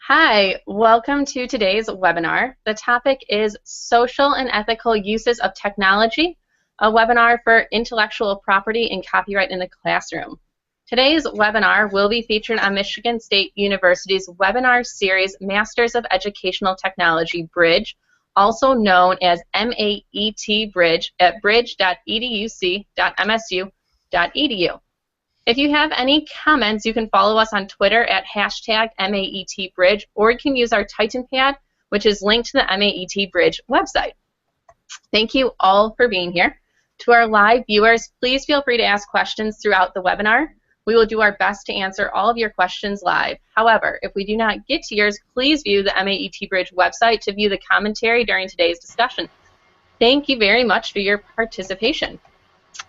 Hi, welcome to today's webinar. The topic is Social and Ethical Uses of Technology, a webinar for intellectual property and copyright in the classroom. Today's webinar will be featured on Michigan State University's webinar series Masters of Educational Technology Bridge, also known as MAET Bridge at bridge.educ.msu.edu. If you have any comments, you can follow us on Twitter at #MAETBridge, or you can use our Titan Pad, which is linked to the MAET Bridge website. Thank you all for being here. To our live viewers, please feel free to ask questions throughout the webinar. We will do our best to answer all of your questions live. However, if we do not get to yours, please view the MAET Bridge website to view the commentary during today's discussion. Thank you very much for your participation.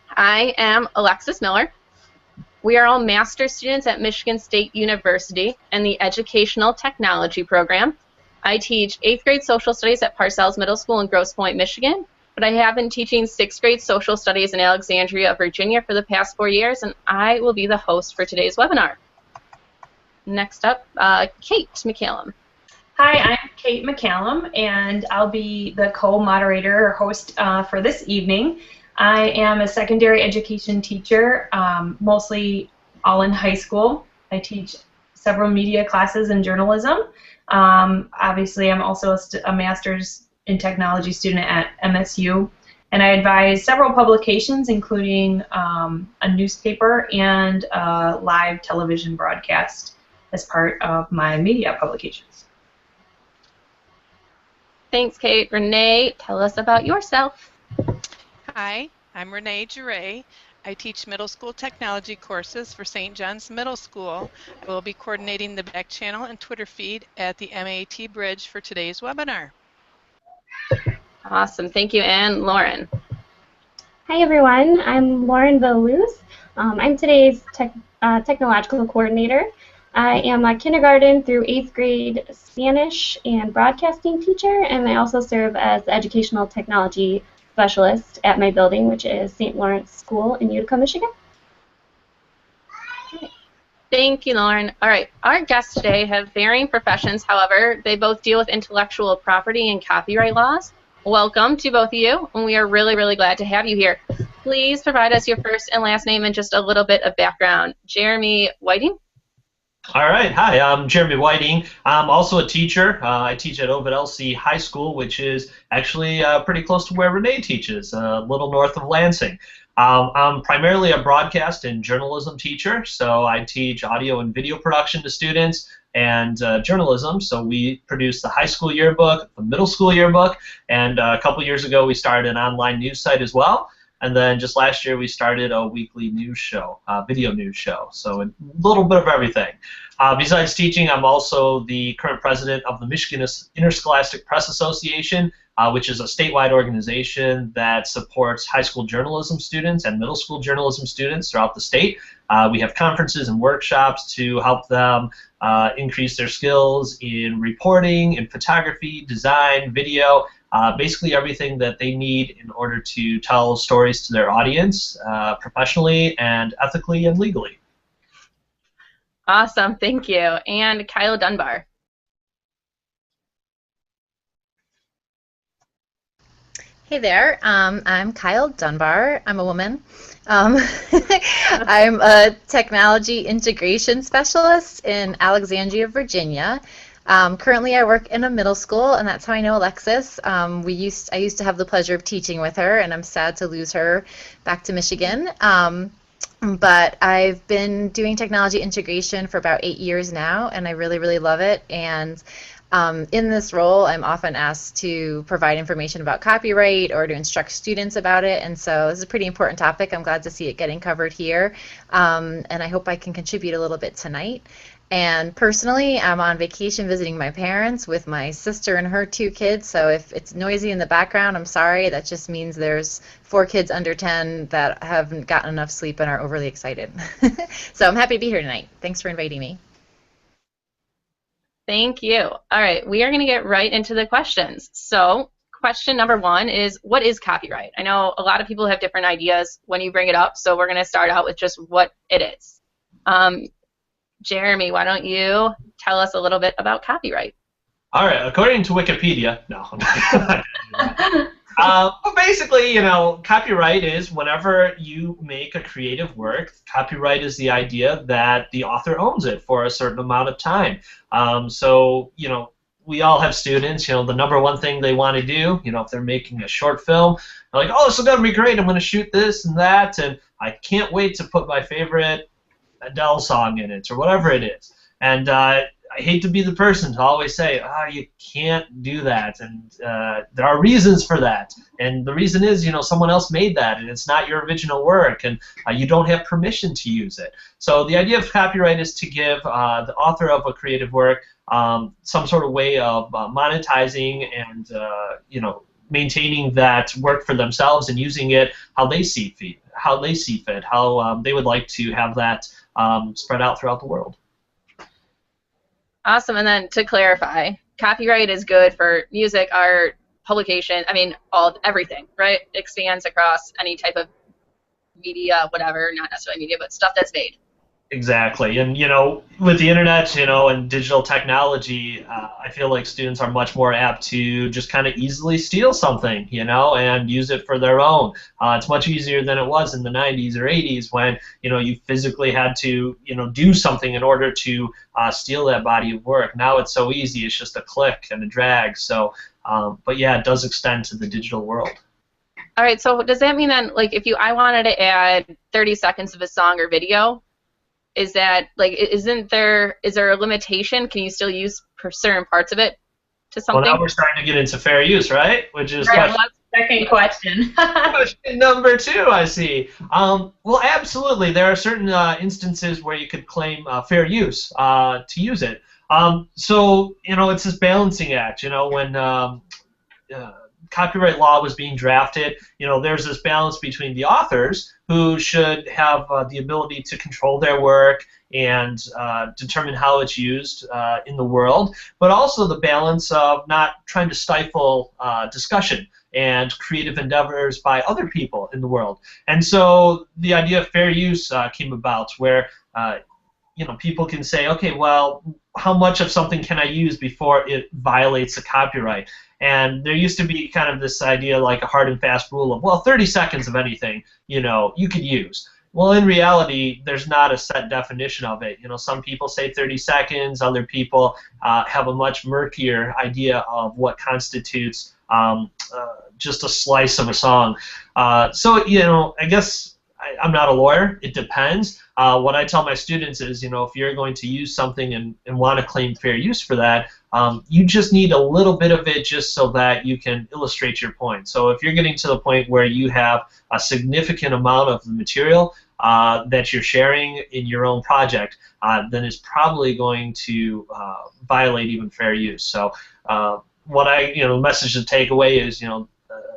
I am Alexis Miller. We are all master's students at Michigan State University and the Educational Technology program. I teach 8th grade social studies at Parcells Middle School in Grosse Pointe, Michigan, but I have been teaching 6th grade social studies in Alexandria, Virginia for the past 4 years, and I will be the host for today's webinar. Next up, Kate McCallum. Hi, I'm Kate McCallum, and I'll be the co-moderator or host for this evening. I am a secondary education teacher, mostly all in high school. I teach several media classes in journalism. Obviously, I'm also a master's in technology student at MSU, and I advise several publications, including a newspaper and a live television broadcast as part of my media publications. Thanks, Kate. Renee, tell us about yourself. Hi, I'm Renee Giray. I teach middle school technology courses for St. John's Middle School. I will be coordinating the back channel and Twitter feed at the MAET Bridge for today's webinar. Awesome, thank you. And Lauren. Hi everyone, I'm Lauren Villaluz. I'm today's technological coordinator. I am a kindergarten through 8th grade Spanish and broadcasting teacher, and I also serve as the educational technology specialist at my building, which is St. Lawrence School in Utica, Michigan. Thank you, Lauren. All right, our guests today have varying professions. However, they both deal with intellectual property and copyright laws. Welcome to both of you, and we are really, really glad to have you here. Please provide us your first and last name and just a little bit of background. Jeremy Whiting. All right, hi, I'm Jeremy Whiting. I'm also a teacher. I teach at Ovid-Elsie High School, which is actually pretty close to where Renee teaches, a little north of Lansing. I'm primarily a broadcast and journalism teacher, so I teach audio and video production to students and journalism. So we produce the high school yearbook, the middle school yearbook, and a couple years ago we started an online news site as well. And then just last year we started a weekly news show, video news show, so a little bit of everything. Besides teaching, I'm also the current president of the Michigan Interscholastic Press Association, which is a statewide organization that supports high school journalism students and middle school journalism students throughout the state. We have conferences and workshops to help them increase their skills in reporting, in photography, design, video, basically everything that they need in order to tell stories to their audience professionally and ethically and legally. Awesome, thank you. And Kyle Dunbar. Hey there, I'm Kyle Dunbar. I'm a woman. I'm a technology integration specialist in Alexandria, Virginia. Currently I work in a middle school, and that's how I know Alexis. I used to have the pleasure of teaching with her, and I'm sad to lose her back to Michigan. But I've been doing technology integration for about 8 years now, and I really, really love it. And in this role, I'm often asked to provide information about copyright or to instruct students about it, and so this is a pretty important topic. I'm glad to see it getting covered here, and I hope I can contribute a little bit tonight. And personally, I'm on vacation visiting my parents with my sister and her 2 kids, so if it's noisy in the background, I'm sorry. That just means there's 4 kids under 10 that haven't gotten enough sleep and are overly excited. So I'm happy to be here tonight. Thanks for inviting me. Thank you. All right, we are going to get right into the questions. So question number 1 is, what is copyright? I know a lot of people have different ideas when you bring it up, so we're going to start out with just what it is. Jeremy, why don't you tell us a little bit about copyright? All right, according to Wikipedia, no. But basically, copyright is whenever you make a creative work, copyright is the idea that the author owns it for a certain amount of time. So, we all have students, the number one thing they want to do, if they're making a short film, they're like, oh, this is going to be great, I'm going to shoot this and that, and I can't wait to put my favorite Adele song in it, or whatever it is. And I hate to be the person to always say, you can't do that, and there are reasons for that. And the reason is, someone else made that, and it's not your original work, and you don't have permission to use it. So the idea of copyright is to give the author of a creative work some sort of way of monetizing and, maintaining that work for themselves and using it how they see fit, how they would like to have that spread out throughout the world. Awesome. And then to clarify, copyright is good for music, art, publication, everything, right? It expands across any type of media, whatever, not necessarily media, but stuff that's made. Exactly. And, with the internet, and digital technology, I feel like students are much more apt to just kind of easily steal something, and use it for their own. It's much easier than it was in the 90s or 80s when, you physically had to, do something in order to steal that body of work. Now it's so easy. It's just a click and a drag. So, but yeah, it does extend to the digital world. All right. So does that mean then, like, if I wanted to add 30 seconds of a song or video, is that, like, is there a limitation? Can you still use certain parts of it to something? Well, now we're starting to get into fair use, right? Which is right, second question. Question number 2, I see. Well, absolutely. There are certain instances where you could claim fair use to use it. So, it's this balancing act. When copyright law was being drafted, there's this balance between the authors who should have the ability to control their work and determine how it's used in the world, but also the balance of not trying to stifle discussion and creative endeavors by other people in the world. And so the idea of fair use came about, where people can say, okay, well, how much of something can I use before it violates the copyright? And there used to be kind of this idea, like a hard and fast rule of, well, 30 seconds of anything, you could use. Well, in reality, there's not a set definition of it. Some people say 30 seconds, other people have a much murkier idea of what constitutes just a slice of a song. So, I guess I'm not a lawyer. It depends. What I tell my students is, if you're going to use something and want to claim fair use for that, you just need a little bit of it just so that you can illustrate your point. So if you're getting to the point where you have a significant amount of the material that you're sharing in your own project, then it's probably going to violate even fair use. So what the message to take away is,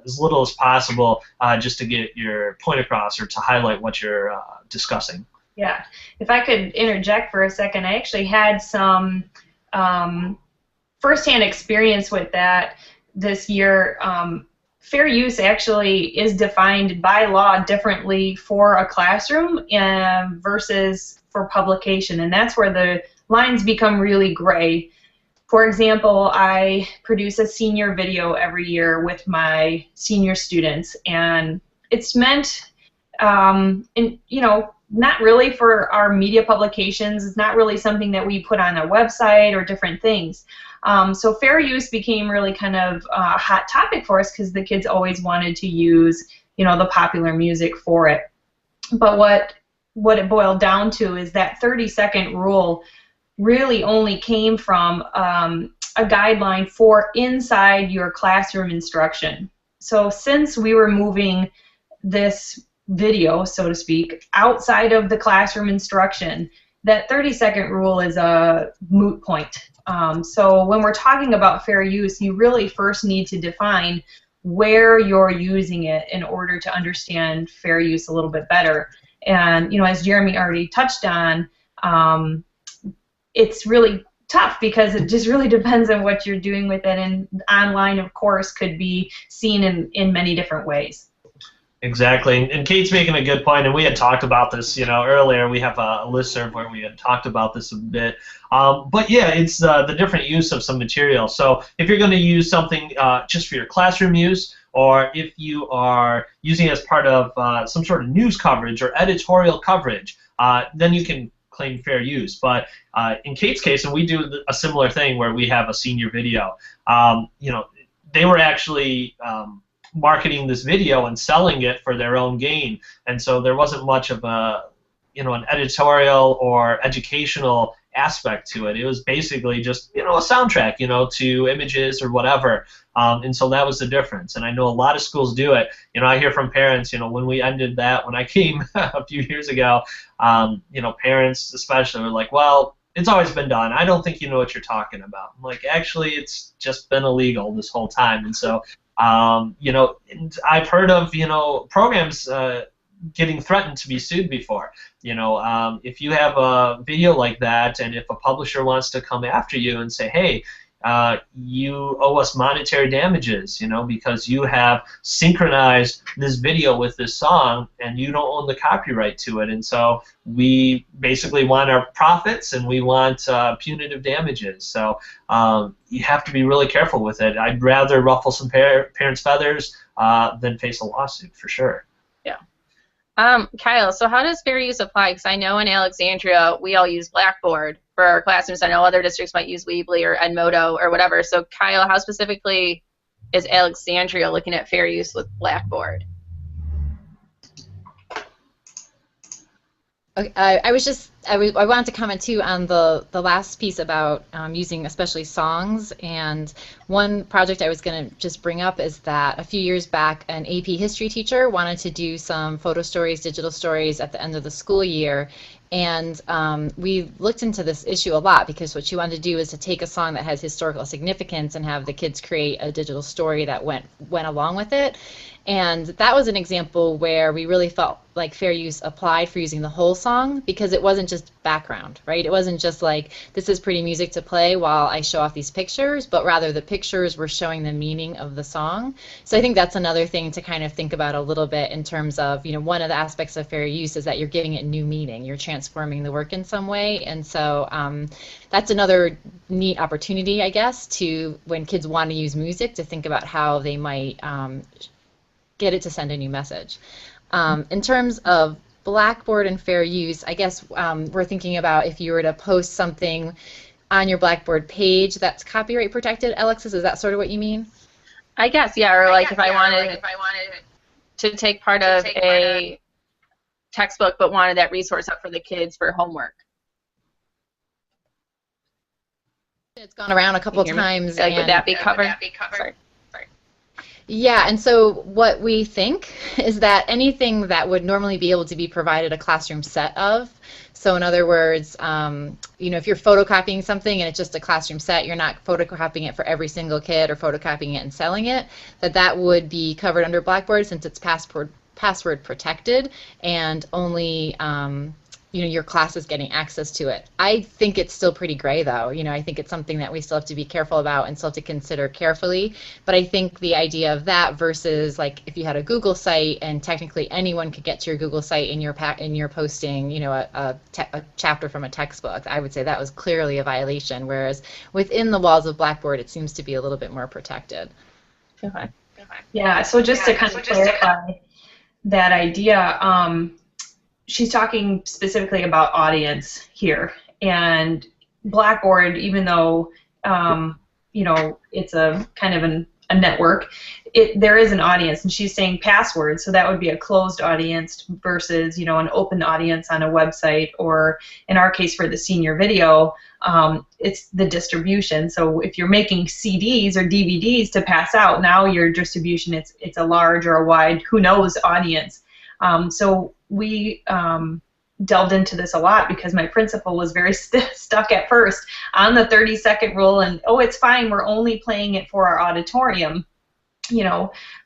as little as possible, just to get your point across or to highlight what you're discussing. Yeah. If I could interject for a second, I actually had some firsthand experience with that this year. Fair use actually is defined by law differently for a classroom versus for publication, and that's where the lines become really gray. For example, I produce a senior video every year with my senior students, and it's meant, not really for our media publications. It's not really something that we put on our website or different things. So fair use became really kind of a hot topic for us because the kids always wanted to use, the popular music for it. But what it boiled down to is that 30-second rule really only came from a guideline for inside your classroom instruction. So since we were moving this video, so to speak, outside of the classroom instruction, that 30-second rule is a moot point. So when we're talking about fair use, you really first need to define where you're using it in order to understand fair use a little bit better. And as Jeremy already touched on, it's really tough because it just really depends on what you're doing with it, and online, of course, could be seen in many different ways. Exactly, and Kate's making a good point, and we had talked about this, earlier. We have a listserv where we had talked about this a bit. But yeah, it's the different use of some material. So if you're going to use something just for your classroom use, or if you are using it as part of some sort of news coverage or editorial coverage, then you can claim fair use. But in Kate's case, and we do a similar thing where we have a senior video, they were actually marketing this video and selling it for their own gain, and so there wasn't much of an editorial or educational aspect to it. It was basically just a soundtrack to images or whatever, and so that was the difference. And I know a lot of schools do it. I hear from parents, when we ended that, when I came a few years ago, parents especially were like, well, it's always been done. I don't think you know what you're talking about. I'm like, actually, it's just been illegal this whole time. And so and I've heard of programs getting threatened to be sued before. If you have a video like that, and if a publisher wants to come after you and say, hey, you owe us monetary damages, because you have synchronized this video with this song and you don't own the copyright to it, and so we basically want our profits and we want punitive damages. So you have to be really careful with it. I'd rather ruffle some parents' feathers than face a lawsuit, for sure. Yeah. Kyle, so how does fair use apply? Because I know in Alexandria we all use Blackboard for our classrooms. I know other districts might use Weebly or Edmodo or whatever. So Kyle, how specifically is Alexandria looking at fair use with Blackboard? Okay, I wanted to comment too on the last piece about using especially songs. And one project I was going to just bring up is that a few years back, an AP history teacher wanted to do some photo stories, digital stories at the end of the school year. And we looked into this issue a lot, because what she wanted to do is to take a song that has historical significance and have the kids create a digital story that went along with it. And that was an example where we really felt like fair use applied for using the whole song, because it wasn't just background, right? It wasn't just like, this is pretty music to play while I show off these pictures, but rather the pictures were showing the meaning of the song. So I think that's another thing to kind of think about a little bit in terms of, one of the aspects of fair use is that you're giving it new meaning. You're transforming the work in some way. And so that's another neat opportunity, I guess, to, when kids want to use music, to think about how they might get it to send a new message. In terms of Blackboard and fair use, I guess we're thinking about if you were to post something on your Blackboard page that's copyright protected. Alexis, is that sort of what you mean? I guess, yeah. Or like if I wanted to take part of a textbook but wanted that resource up for the kids for homework. It's gone around a couple times. Like, would that be covered? Sorry. Yeah, and so what we think is that anything that would normally be able to be provided a classroom set of, so in other words, if you're photocopying something and it's just a classroom set, you're not photocopying it for every single kid or photocopying it and selling it, that would be covered under Blackboard, since it's password protected and only your class is getting access to it. I think it's still pretty gray, though. I think it's something that we still have to be careful about and still have to consider carefully. But I think the idea of that versus, like, if you had a Google site and technically anyone could get to your Google site and you're posting, a chapter from a textbook, I would say that was clearly a violation. Whereas within the walls of Blackboard, it seems to be a little bit more protected. Okay. Yeah. So just to kind of clarify that idea. She's talking specifically about audience here, and Blackboard, even though it's a kind of a network, there is an audience, and she's saying password, so that would be a closed audience versus an open audience on a website, or in our case for the senior video, it's the distribution. So if you're making CDs or DVDs to pass out, now your distribution it's a large or a wide, who knows, audience. So we delved into this a lot because my principal was very stuck at first on the 30-second rule, and it's fine, we're only playing it for our auditorium,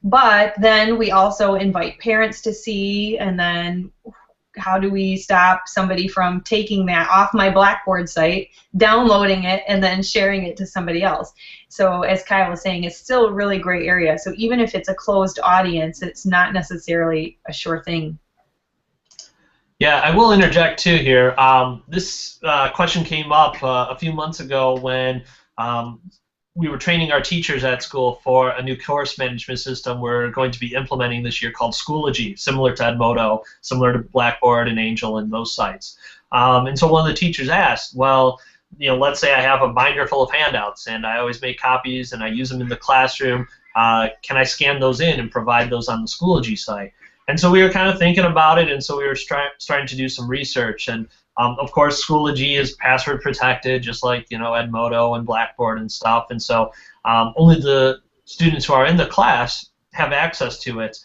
but then we also invite parents to see, and then how do we stop somebody from taking that off my Blackboard site, downloading it, and then sharing it to somebody else? So as Kyle was saying, it's still a really gray area. So even if it's a closed audience, it's not necessarily a sure thing. Yeah, I will interject too here. This question came up a few months ago when we were training our teachers at school for a new course management system we're going to be implementing this year called Schoology, similar to Edmodo, similar to Blackboard and Angel and those sites. And so one of the teachers asked, well, let's say I have a binder full of handouts and I always make copies and I use them in the classroom. Can I scan those in and provide those on the Schoology site? And so we were kind of thinking about it, and so we were starting to do some research. And of course, Schoology is password protected, just like Edmodo and Blackboard and stuff. And so only the students who are in the class have access to it.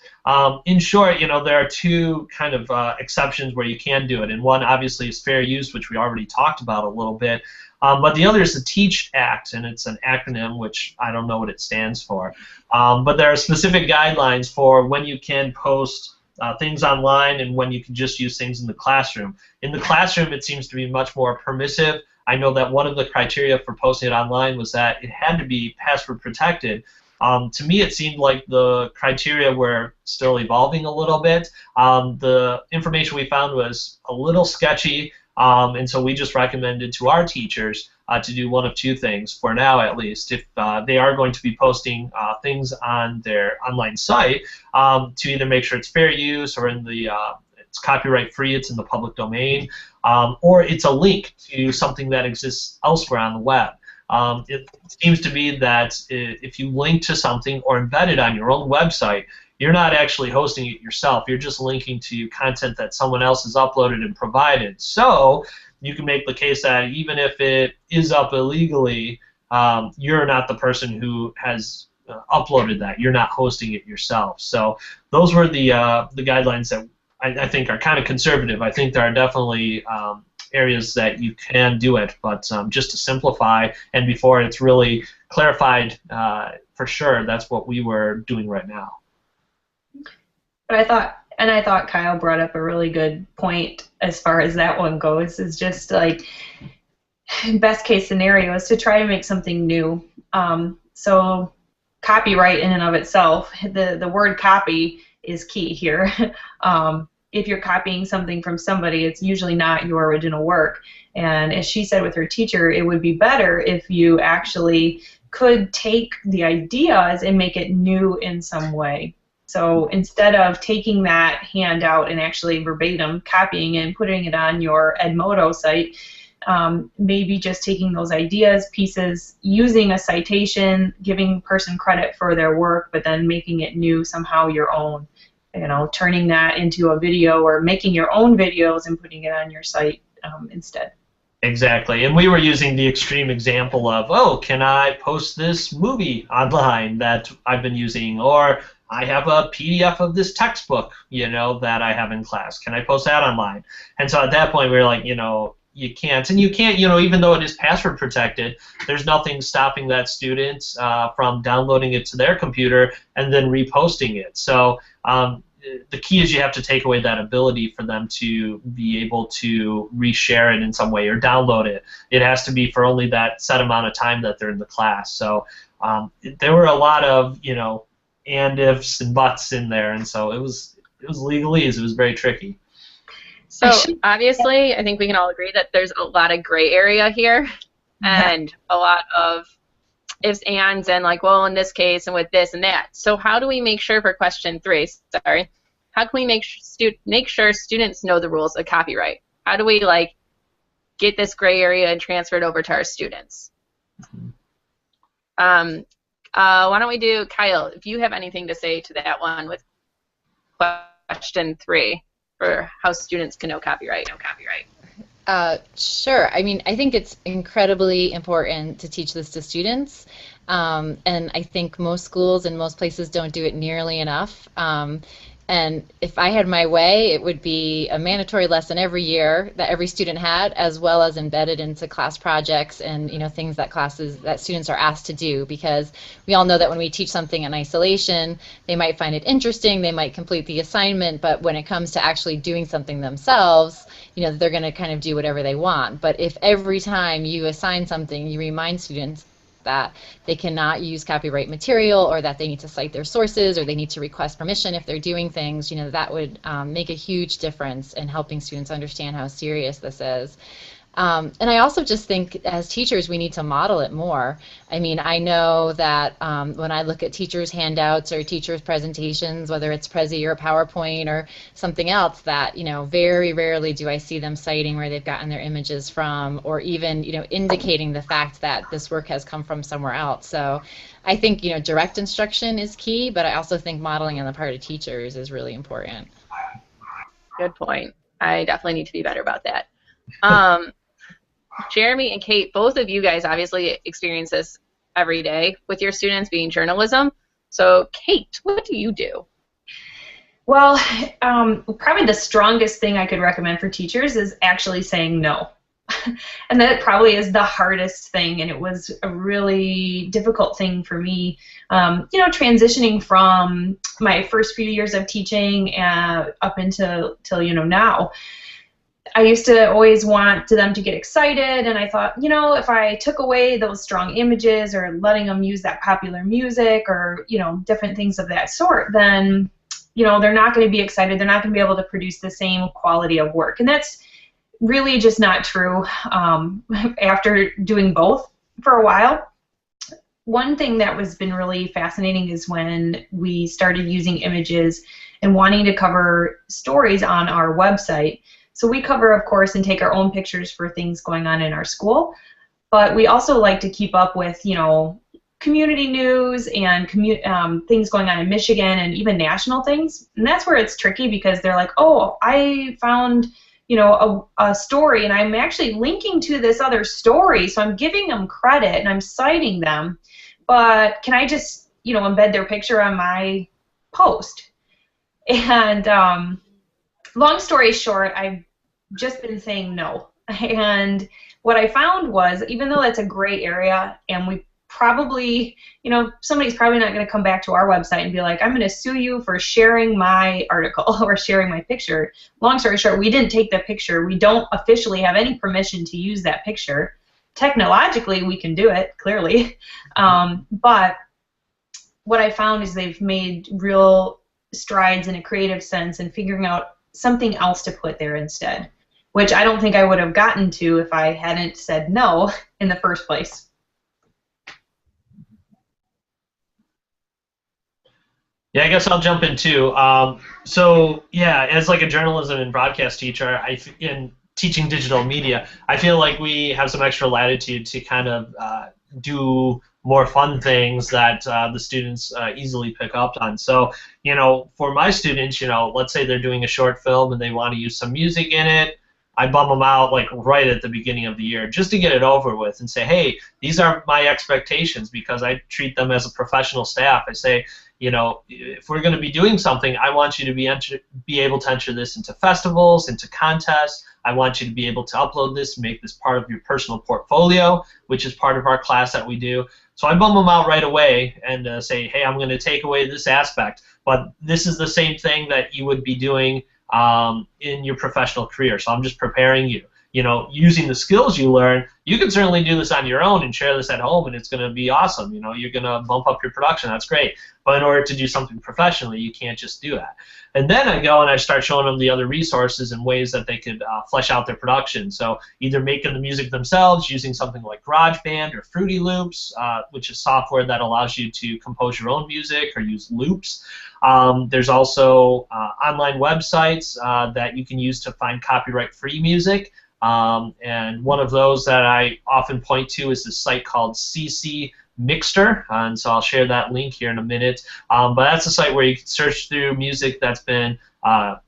In short, there are two kind of exceptions where you can do it, and one obviously is fair use, which we already talked about a little bit. But the other is the TEACH Act, and it's an acronym which I don't know what it stands for. But there are specific guidelines for when you can post things online and when you can just use things in the classroom. In the classroom, it seems to be much more permissive. I know that one of the criteria for posting it online was that it had to be password protected. To me, it seemed like the criteria were still evolving a little bit. The information we found was a little sketchy, and so we just recommended to our teachers to do one of two things, for now at least. If they are going to be posting things on their online site, to either make sure it's fair use or in the it's copyright free, it's in the public domain, or it's a link to something that exists elsewhere on the web. It seems to be that if you link to something or embed it on your own website, you're not actually hosting it yourself. You're just linking to content that someone else has uploaded and provided. So you can make the case that even if it is up illegally, you're not the person who has uploaded that. You're not hosting it yourself. So those were the guidelines that I think are kind of conservative. I think there are definitely areas that you can do it, but just to simplify, and before it's really clarified for sure, that's what we were doing right now. But I thought Kyle brought up a really good point as far as that one goes, is just like best case scenario is to try to make something new. So copyright in and of itself, the word copy is key here. If you're copying something from somebody, it's usually not your original work. And as she said with her teacher, it would be better if you actually could take the ideas and make it new in some way. So instead of taking that handout and actually verbatim copying it and putting it on your Edmodo site, maybe just taking those ideas, pieces, using a citation, giving person credit for their work, but then making it new, somehow your own. Turning that into a video or making your own videos and putting it on your site instead. Exactly, and we were using the extreme example of, oh, can I post this movie online that I've been using, or I have a PDF of this textbook, that I have in class. Can I post that online? And so at that point we were like, you can't. And you can't, even though it is password protected, there's nothing stopping that student from downloading it to their computer and then reposting it. So the key is you have to take away that ability for them to be able to reshare it in some way or download it. It has to be for only that set amount of time that they're in the class. So there were a lot of, and ifs and buts in there, and so it was legalese. It was very tricky. So obviously, I think we can all agree that there's a lot of gray area here, and a lot of ifs, ands, and like, well, in this case, and with this and that. So how do we make sure, for question 3, how can we make sure students know the rules of copyright? How do we get this gray area and transfer it over to our students? Why don't we do, Kyle, if you have anything to say to that one with question 3 for how students can know copyright. Sure. I mean, I think it's incredibly important to teach this to students, and I think most schools and most places don't do it nearly enough. And if I had my way, it would be a mandatory lesson every year that every student had, as well as embedded into class projects and things that students are asked to do. Because we all know that when we teach something in isolation, they might find it interesting, they might complete the assignment, but when it comes to actually doing something themselves, they're going to kind of do whatever they want. But if every time you assign something, you remind students that they cannot use copyright material, or that they need to cite their sources, or they need to request permission if they're doing things, that would make a huge difference in helping students understand how serious this is. And I also just think as teachers we need to model it more. I mean, I know that when I look at teachers' handouts or teachers' presentations, whether it's Prezi or PowerPoint or something else, that very rarely do I see them citing where they've gotten their images from, or even indicating the fact that this work has come from somewhere else. So I think direct instruction is key, but I also think modeling on the part of teachers is really important. Good point. I definitely need to be better about that. Jeremy and Kate, both of you guys obviously experience this every day with your students being journalism. So Kate, what do you do? Well, probably the strongest thing I could recommend for teachers is actually saying no. And that probably is the hardest thing, and it was a really difficult thing for me, transitioning from my first few years of teaching up until now. I used to always want them to get excited, and I thought, if I took away those strong images or letting them use that popular music or, different things of that sort, then, they're not going to be excited. They're not going to be able to produce the same quality of work. And that's really just not true after doing both for a while. One thing that has been really fascinating is when we started using images and wanting to cover stories on our website. So we cover, of course, and take our own pictures for things going on in our school, but we also like to keep up with, community news and things going on in Michigan and even national things. And that's where it's tricky, because they're like, oh, I found, a story, and I'm actually linking to this other story, so I'm giving them credit and I'm citing them, but can I just, embed their picture on my post? And long story short, I've just been saying no. And what I found was, even though that's a gray area, and we probably, somebody's probably not going to come back to our website and be like, I'm going to sue you for sharing my article or sharing my picture. Long story short, we didn't take the picture. We don't officially have any permission to use that picture. Technologically, we can do it, clearly. But what I found is they've made real strides in a creative sense in figuring out something else to put there instead, which I don't think I would have gotten to if I hadn't said no in the first place. Yeah, I guess I'll jump in too. So yeah, as like a journalism and broadcast teacher, in teaching digital media, I feel like we have some extra latitude to kind of do more fun things that the students easily pick up on. So, for my students, let's say they're doing a short film and they want to use some music in it, I bum them out like right at the beginning of the year just to get it over with and say, hey, these are my expectations, because I treat them as a professional staff. I say, if we're going to be doing something, I want you to be able to enter this into festivals, into contests. I want you to be able to upload this, make this part of your personal portfolio, which is part of our class that we do. So I bum them out right away and say, hey, I'm going to take away this aspect, but this is the same thing that you would be doing in your professional career. So I'm just preparing you. Using the skills you learn, you can certainly do this on your own and share this at home, and it's going to be awesome. You're going to bump up your production. That's great. But in order to do something professionally, you can't just do that. And then I go and I start showing them the other resources and ways that they could flesh out their production. So either making the music themselves using something like GarageBand or Fruity Loops, which is software that allows you to compose your own music or use loops. There's also online websites that you can use to find copyright-free music. And one of those that I often point to is this site called CC Mixter, and so I'll share that link here in a minute. But that's a site where you can search through music that's been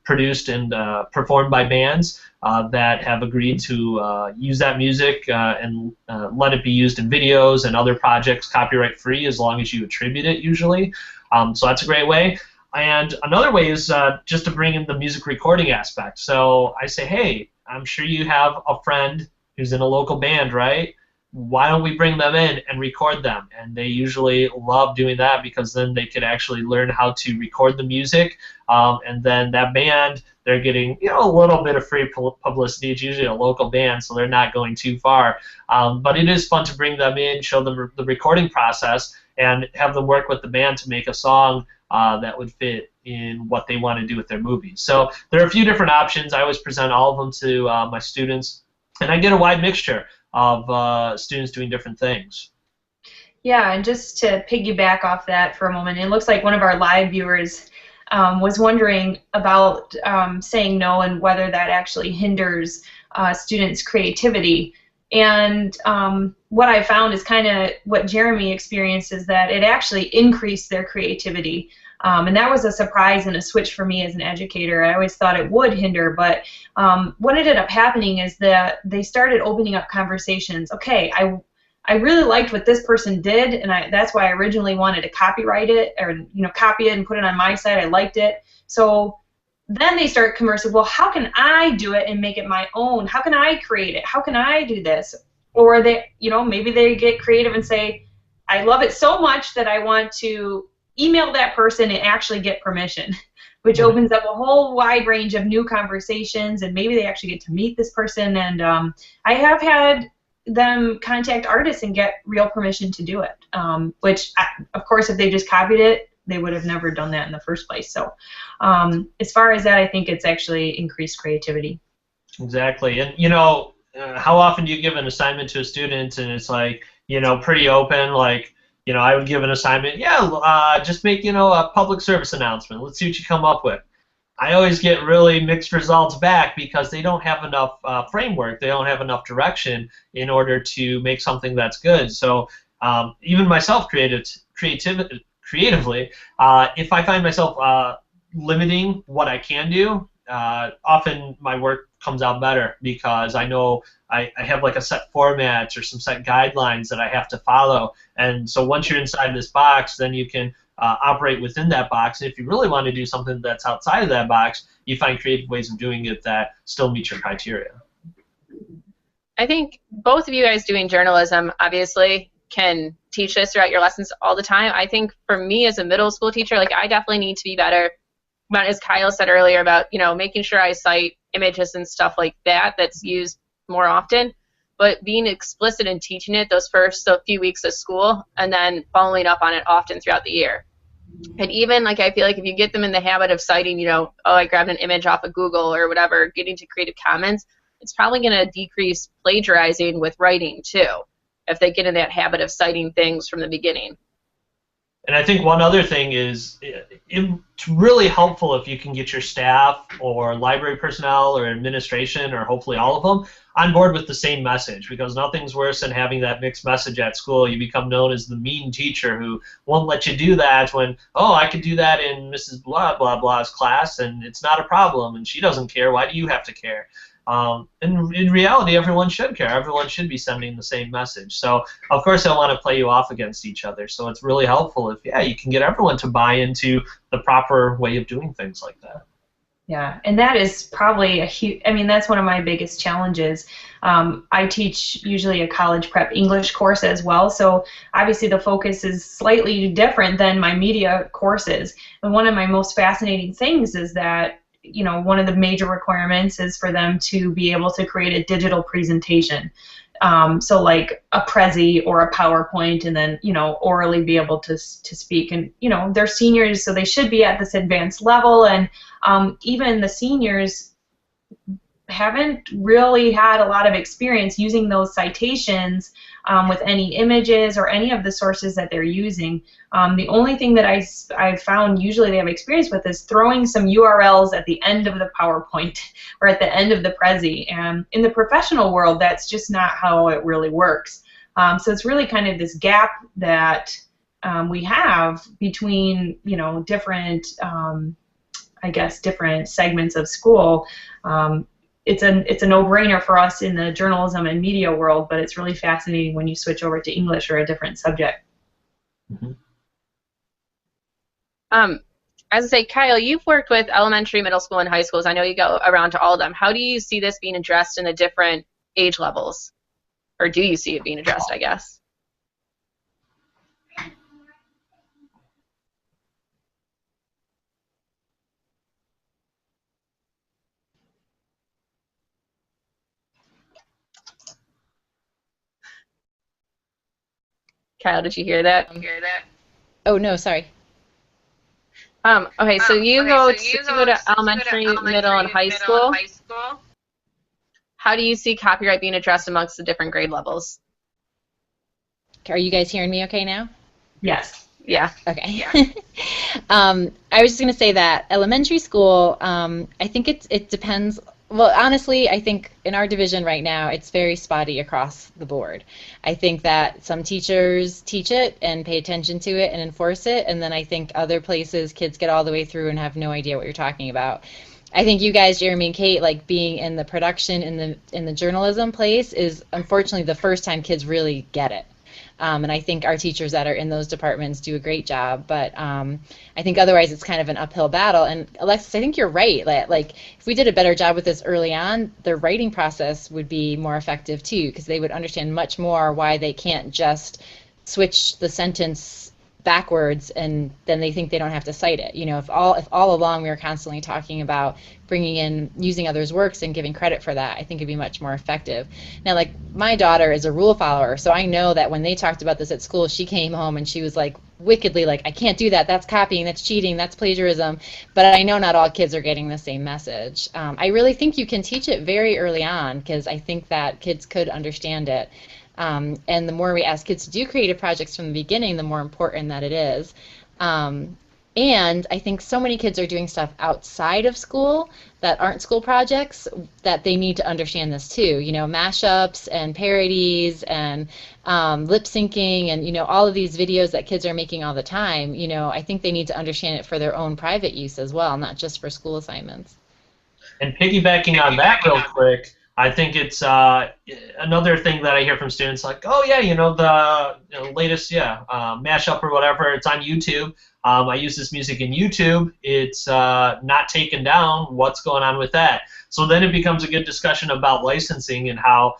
produced and performed by bands that have agreed to use that music and let it be used in videos and other projects copyright free, as long as you attribute it usually. So that's a great way. And another way is just to bring in the music recording aspect. So I say, hey, I'm sure you have a friend who's in a local band, right? Why don't we bring them in and record them? And they usually love doing that because then they could actually learn how to record the music. And then that band, they're getting a little bit of free publicity. It's usually a local band, so they're not going too far. But it is fun to bring them in, show them the recording process, and have them work with the band to make a song that would fit in what they want to do with their movies. So there are a few different options. I always present all of them to my students, and I get a wide mixture of students doing different things. Yeah, and just to piggyback off that for a moment, it looks like one of our live viewers was wondering about saying no and whether that actually hinders students' creativity. And what I found is kind of what Jeremy experienced, is that it actually increased their creativity. And that was a surprise and a switch for me as an educator. I always thought it would hinder, but what ended up happening is that they started opening up conversations. Okay, I really liked what this person did, and that's why I originally wanted to copyright it, or copy it and put it on my site. I liked it. So then they start conversing, well, how can I do it and make it my own? How can I create it? How can I do this? Or they, maybe they get creative and say, I love it so much that I want to email that person and actually get permission, which opens up a whole wide range of new conversations, and maybe they actually get to meet this person. And I have had them contact artists and get real permission to do it, which, of course, if they just copied it, they would have never done that in the first place. So as far as that, I think it's actually increased creativity. Exactly. And, how often do you give an assignment to a student and it's like, pretty open, like, I would give an assignment, just make, a public service announcement. Let's see what you come up with. I always get really mixed results back because they don't have enough framework. They don't have enough direction in order to make something that's good. So even myself, creatively, if I find myself limiting what I can do, often my work comes out better because I know I have like a set format or some set guidelines that I have to follow. And so once you're inside this box, then you can operate within that box. And if you really want to do something that's outside of that box, you find creative ways of doing it that still meet your criteria. I think both of you guys doing journalism obviously can teach this throughout your lessons all the time. I think for me as a middle school teacher, like, I definitely need to be better about, as Kyle said earlier, about making sure I cite images and stuff like that that's used more often, but being explicit in teaching it those first few weeks of school and then following up on it often throughout the year. And even I feel like if you get them in the habit of citing, oh, I grabbed an image off of Google or whatever, getting to Creative Commons, it's probably going to decrease plagiarizing with writing too, if they get in that habit of citing things from the beginning. And I think one other thing is it's really helpful if you can get your staff or library personnel or administration, or hopefully all of them, on board with the same message, because nothing's worse than having that mixed message at school. You become known as the mean teacher who won't let you do that when, oh, I could do that in Mrs. Blah, blah, blah's class, and it's not a problem, and she doesn't care. Why do you have to care? And in reality, everyone should care. Everyone should be sending the same message. So, of course, they'll want to play you off against each other. So it's really helpful if, you can get everyone to buy into the proper way of doing things like that. Yeah, and that is probably a huge, that's one of my biggest challenges. I teach usually a college prep English course as well, so obviously the focus is slightly different than my media courses. And one of my most fascinating things is that one of the major requirements is for them to be able to create a digital presentation. So like a Prezi or a PowerPoint, and then, orally be able to speak. And, they're seniors, so they should be at this advanced level. And even the seniors haven't really had a lot of experience using those citations with any images or any of the sources that they're using. The only thing that I've found usually they have experience with is throwing some URLs at the end of the PowerPoint or at the end of the Prezi. And in the professional world, that's just not how it really works. So it's really kind of this gap that we have between, different, different segments of school. It's a no-brainer for us in the journalism and media world, but it's really fascinating when you switch over to English or a different subject. Mm-hmm. As I say, Kyle, you've worked with elementary, middle school, and high schools. I know you go around to all of them. How do you see this being addressed in the different age levels? Or do you see it being addressed, I guess? Kyle, did you hear that? Oh, no, sorry. Okay, so you go to elementary, middle, and high school. How do you see copyright being addressed amongst the different grade levels? Are you guys hearing me okay now? Yes. Yeah. Okay. Yeah. I was just going to say that elementary school, I think it depends. Well, honestly, I think in our division right now, it's very spotty across the board. I think that some teachers teach it and pay attention to it and enforce it, and then I think other places kids get all the way through and have no idea what you're talking about. I think you guys, Jeremy and Kate, like being in the production in the journalism place is unfortunately the first time kids really get it. And I think our teachers that are in those departments do a great job, but I think otherwise it's kind of an uphill battle. And Alexis, I think you're right. Like if we did a better job with this early on, the writing process would be more effective too, because they would understand much more why they can't just switch the sentence backwards and then they think they don't have to cite it. You know, if all along we were constantly talking about bringing in using others' works and giving credit for that, I think it'd be much more effective. Now, like my daughter is a rule follower, so I know that when they talked about this at school, she came home and she was like wickedly like, I can't do that. That's copying. That's cheating. That's plagiarism. But I know not all kids are getting the same message. I really think you can teach it very early on because I think that kids could understand it. And the more we ask kids to do creative projects from the beginning, the more important that it is. And I think so many kids are doing stuff outside of school that aren't school projects that they need to understand this too. You know, mashups and parodies and lip syncing and, you know, all of these videos that kids are making all the time. You know, I think they need to understand it for their own private use as well, not just for school assignments. And piggybacking on that real quick, I think it's another thing that I hear from students like, oh yeah, you know, the latest mashup or whatever, it's on YouTube. I use this music in YouTube. It's not taken down. What's going on with that? So then it becomes a good discussion about licensing and how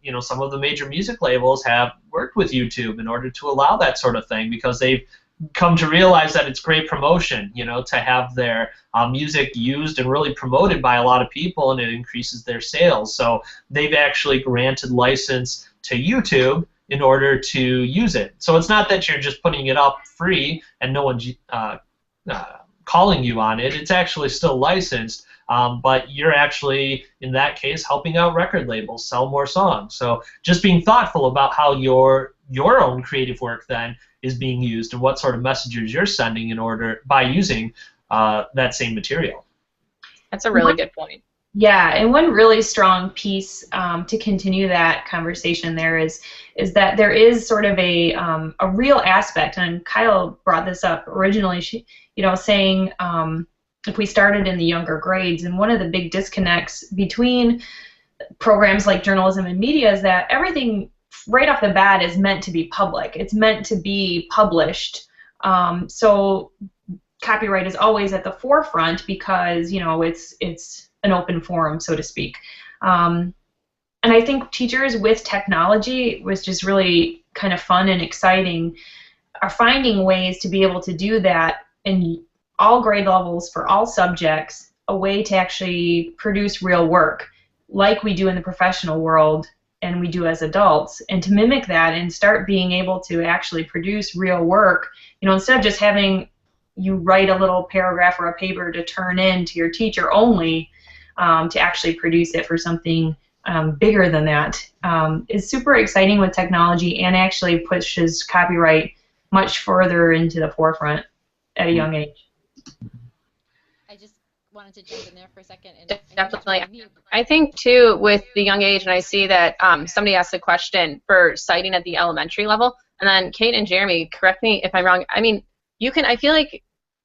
you know, some of the major music labels have worked with YouTube in order to allow that sort of thing because they've come to realize that it's great promotion, you know, to have their music used and really promoted by a lot of people, and it increases their sales. So they've actually granted license to YouTube in order to use it. So it's not that you're just putting it up free and no one's calling you on it. It's actually still licensed, but you're actually, in that case, helping out record labels sell more songs. So just being thoughtful about how your own creative work then is being used and what sort of messages you're sending in order by using that same material. That's a really good point. Yeah, and one really strong piece to continue that conversation there is that there is sort of a real aspect, and Kyle brought this up originally, saying if we started in the younger grades, and one of the big disconnects between programs like journalism and media is that everything right off the bat is meant to be public. It's meant to be published. So copyright is always at the forefront because, you know, it's an open forum, so to speak. And I think teachers with technology was just really kind of fun and exciting, are finding ways to be able to do that in all grade levels for all subjects, a way to actually produce real work like we do in the professional world and we do as adults, and to mimic that and start being able to actually produce real work, you know, instead of just having you write a little paragraph or a paper to turn in to your teacher only, to actually produce it for something bigger than that is super exciting with technology and actually pushes copyright much further into the forefront at a young age. I just wanted to jump in there for a second. Definitely. I think, too, with the young age, and I see that somebody asked a question for citing at the elementary level, and then Kate and Jeremy, correct me if I'm wrong, I mean, I feel like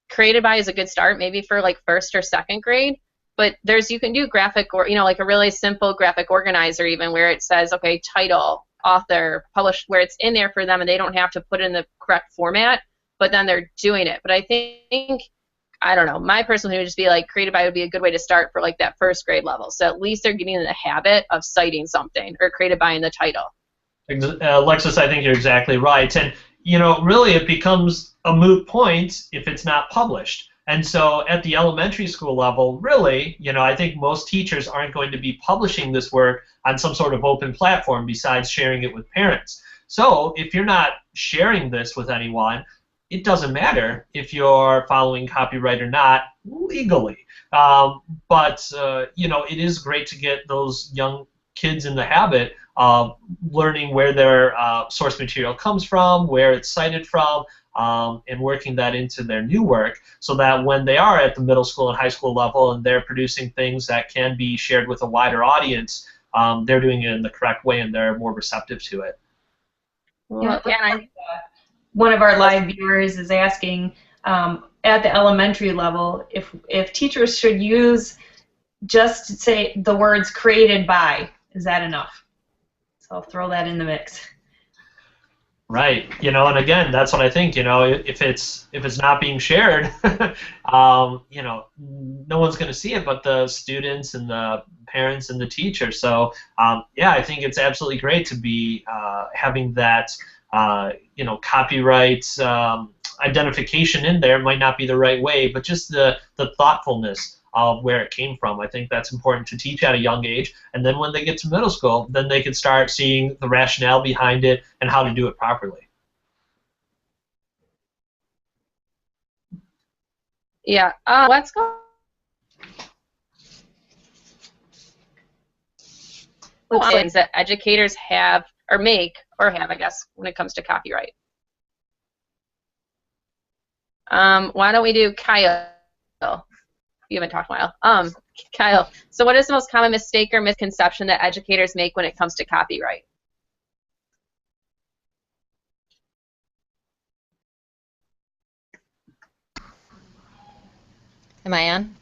Created By is a good start, maybe for like first or second grade, but you can do graphic, or, you know, like a really simple graphic organizer even, where it says, okay, title, author, published, where it's in there for them and they don't have to put it in the correct format, but then they're doing it. But I think I don't know, my personal opinion would just be like created by would be a good way to start for like that first grade level. So at least they're getting in the habit of citing something or created by in the title. Alexis, I think you're exactly right. And, you know, really it becomes a moot point if it's not published. And so at the elementary school level, really, you know, I think most teachers aren't going to be publishing this work on some sort of open platform besides sharing it with parents. So if you're not sharing this with anyone, it doesn't matter if you're following copyright or not legally. But you know, it is great to get those young kids in the habit of learning where their source material comes from, where it's cited from, and working that into their new work so that when they are at the middle school and high school level and they're producing things that can be shared with a wider audience, they're doing it in the correct way and they're more receptive to it. Well, yeah, one of our live viewers is asking at the elementary level if teachers should use just say the words created by. Is that enough? So I'll throw that in the mix. Right. You know, and again, that's what I think. You know, if it's not being shared, you know, no one's going to see it but the students and the parents and the teacher. So yeah, I think it's absolutely great to be having that. You know, copyright identification in there might not be the right way, but just the thoughtfulness of where it came from. I think that's important to teach at a young age, and then when they get to middle school, then they can start seeing the rationale behind it and how to do it properly. Yeah, let's go. Things that educators have or make or have, I guess, when it comes to copyright. Why don't we do Kyle? You haven't talked in a while. Kyle, so what is the most common mistake or misconception that educators make when it comes to copyright? Am I on?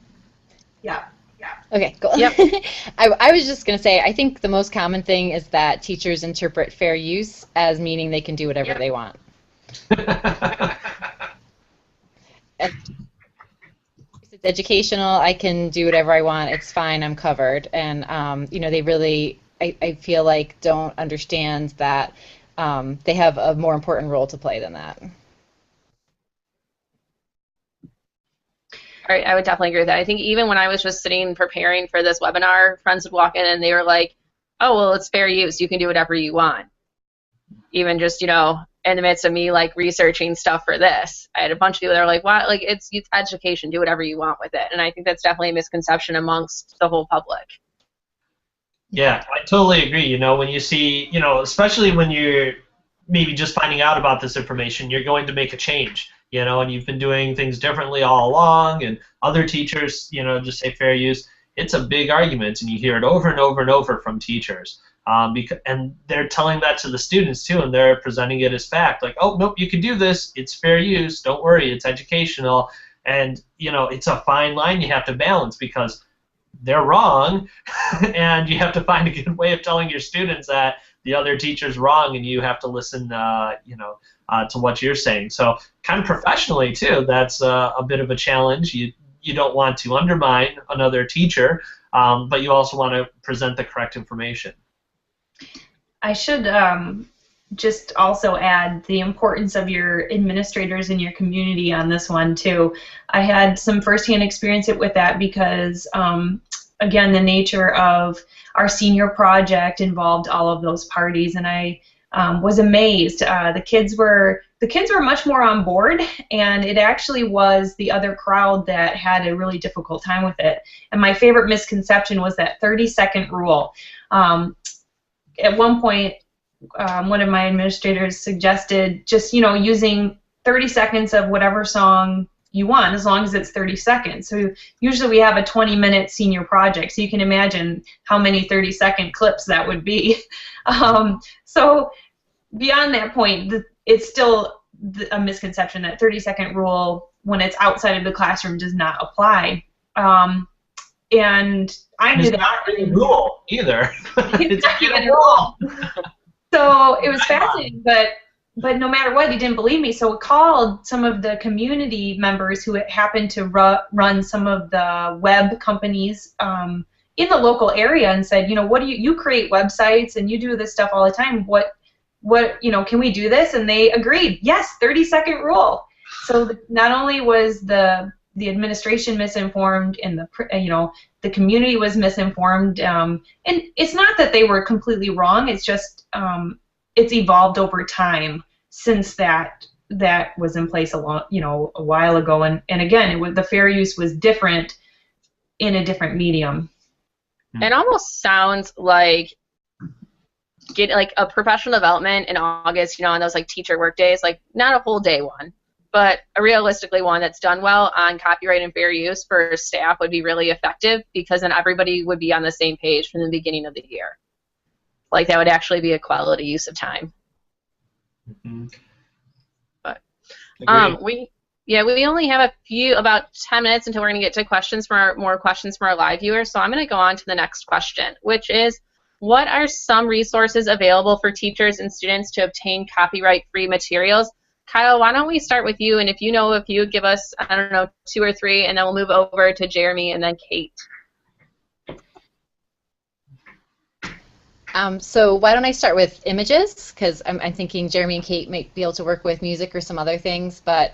Yeah. Okay, cool. Yep. I was just going to say, I think the most common thing is that teachers interpret fair use as meaning they can do whatever they want. If it's educational, I can do whatever I want, it's fine, I'm covered. And, you know, they really, I feel like, don't understand that they have a more important role to play than that. All right, I would definitely agree with that. I think even when I was just sitting preparing for this webinar, friends would walk in and they were like, oh, well, it's fair use. You can do whatever you want. Even just, you know, in the midst of me, like, researching stuff for this, I had a bunch of people that were like, what? Like, it's education. Do whatever you want with it. And I think that's definitely a misconception amongst the whole public. Yeah, I totally agree. You know, when you see, you know, especially when you're maybe just finding out about this information, you're going to make a change. You know, and you've been doing things differently all along, and other teachers, you know, just say fair use. It's a big argument, and you hear it over and over and over from teachers. And they're telling that to the students, too, and they're presenting it as fact. Like, oh, nope, you can do this. It's fair use. Don't worry. It's educational. And, you know, it's a fine line you have to balance because they're wrong, and you have to find a good way of telling your students that the other teacher's wrong, and you have to listen, you know, to what you're saying. So kind of professionally, too, that's a bit of a challenge. You don't want to undermine another teacher, but you also want to present the correct information. I should just also add the importance of your administrators in your community on this one, too. I had some firsthand experience with that because, again, the nature of our senior project involved all of those parties, and I was amazed. The kids were much more on board, and it actually was the other crowd that had a really difficult time with it. And my favorite misconception was that 30-second rule. At one point, one of my administrators suggested just, you know, using 30 seconds of whatever song you want, as long as it's 30 seconds. So usually we have a 20-minute senior project, so you can imagine how many 30-second clips that would be. So beyond that point, it's still a misconception that 30-second rule, when it's outside of the classroom, does not apply. And I knew that. It's not a rule either. It's not even a rule. So it was fascinating, but but no matter what, he didn't believe me. So we called some of the community members who happened to run some of the web companies in the local area and said, what do you create websites and you do this stuff all the time. What can we do this? And they agreed. Yes, 30-second rule. So not only was the administration misinformed and the community was misinformed, and it's not that they were completely wrong. It's just it's evolved over time since that was in place a while ago. And again, the fair use was different in a different medium. It almost sounds like like a professional development in August, on those like teacher work days, like not a whole day one, but a realistically one that's done well on copyright and fair use for staff would be really effective, because then everybody would be on the same page from the beginning of the year. Like that would actually be a quality use of time. Mm-hmm. But we only have about 10 minutes until we're going to get to more questions from our live viewers. So I'm going to go on to the next question, which is, what are some resources available for teachers and students to obtain copyright-free materials? Kyle, why don't we start with you, and if you would give us, 2 or 3, and then we'll move over to Jeremy and then Kate. So why don't I start with images, because I'm thinking Jeremy and Kate might be able to work with music or some other things. But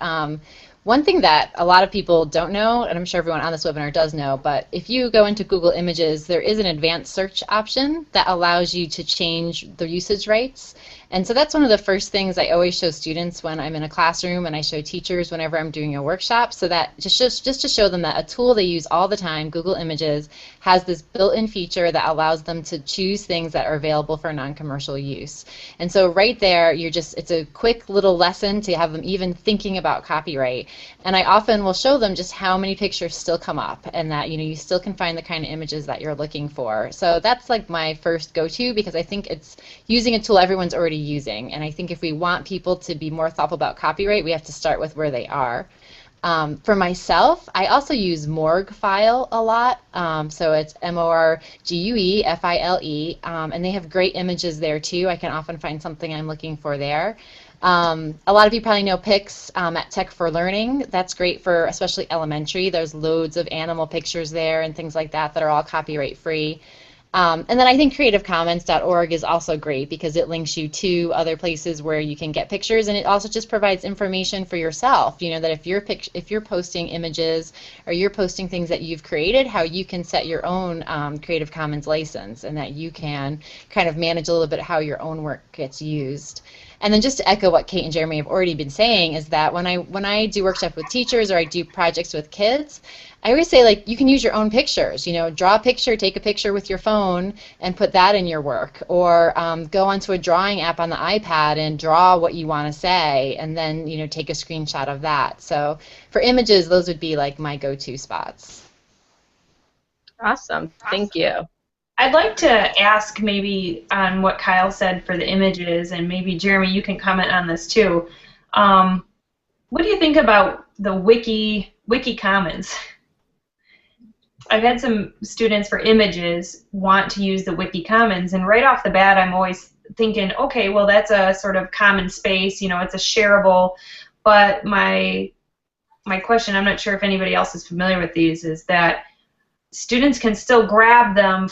one thing that a lot of people don't know, and I'm sure everyone on this webinar does know, but if you go into Google Images, there is an advanced search option that allows you to change the usage rights. And so that's one of the first things I always show students when I'm in a classroom, and I show teachers whenever I'm doing a workshop, so that just to show them that a tool they use all the time, Google Images, has this built-in feature that allows them to choose things that are available for non-commercial use. And so right there, it's a quick little lesson to have them even thinking about copyright. And I often will show them just how many pictures still come up, and that you still can find the kind of images that you're looking for. So that's like my first go-to, because I think it's using a tool everyone's already using. And I think if we want people to be more thoughtful about copyright, we have to start with where they are. For myself, I also use Morgfile a lot. So it's MORGUEFILE, and they have great images there too. I can often find something I'm looking for there. A lot of you probably know Pix at Tech for Learning. That's great for especially elementary. There's loads of animal pictures there and things like that that are all copyright free. And then I think creativecommons.org is also great, because it links you to other places where you can get pictures, and it also just provides information for yourself, that if you're posting images or you're posting things that you've created, how you can set your own Creative Commons license, and that you can kind of manage a little bit how your own work gets used. And then just to echo what Kate and Jeremy have already been saying, is that when I do workshops with teachers or I do projects with kids, I always say, like, you can use your own pictures. Draw a picture, take a picture with your phone, and put that in your work. Or go onto a drawing app on the iPad and draw what you want to say, and then take a screenshot of that. So for images, those would be like my go-to spots. Awesome, thank you. I'd like to ask maybe on what Kyle said for the images, and maybe Jeremy, you can comment on this too. What do you think about the Wiki Commons? I've had some students for images want to use the Wiki Commons, and right off the bat I'm always thinking, okay, well, that's a sort of common space, it's a shareable, but my question, I'm not sure if anybody else is familiar with these, is that students can still grab them,